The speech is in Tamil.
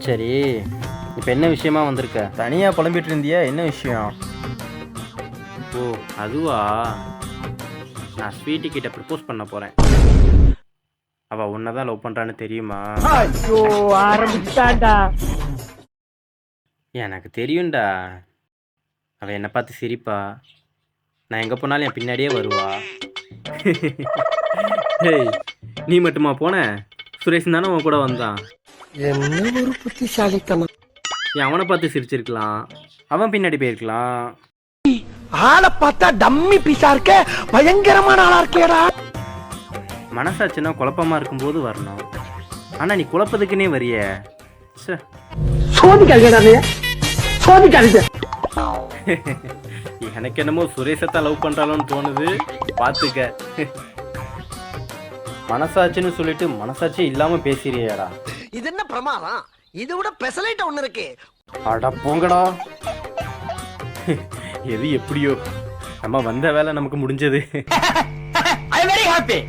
சரி, இப்போ என்ன விஷயமா வந்திருக்க? தனியாக புலம்பிட்டு இருந்தியா, என்ன விஷயம்? ஓ அதுவா, நான் ஸ்வீட்டி கிட்ட ப்ரப்போஸ் பண்ண போகிறேன். அவள் உன்னை தான் லவ் பண்ணுறான்னு தெரியுமா? ஐயோ ஆரம்பிச்சாண்டா. எனக்கு தெரியும்டா. அவள் என்னை பார்த்து சிரிப்பா, நான் எங்கே போனாலும் என் பின்னாடியே வருவா. ஹேய், நீ மட்டுமா போன? சுரேஷ் தானே உன் கூட வந்தான். என்ன ஒரு புத்திசாலித்தனம். நீ அவனை பார்த்து சிரிச்சிருக்கலாம், அவன் பின்னாடி போயிருக்கலாம். ஆளை பார்த்தா டம்மி பீஸா இருக்க, பயங்கரமான ஆளா இருக்கேடா. மனசாச்சுன்னா குழப்பமா இருக்கும்போது வரணும், ஆனால் நீ குழப்பத்துக்குன்னே வரிய. சோதிக்காதீங்க, சோதிக்காதீங்க. எனக்கு என்னமோ சுரேஷத்தான் லவ் பண்றாளோன்னு தோணுது, பார்த்துக்க. மனசாட்சின்னு சொல்லிட்டு மனசாட்சி இல்லாம பேசுறியாடா. இது என்ன பிரமாதம்? இது விட பெசலைட் ஒண்ணு இருக்கு. அட போங்கடா. எது எப்படியோ, நம்ம வந்த வேலை நமக்கு முடிஞ்சது. ஐ அம் வெரி ஹாப்பி.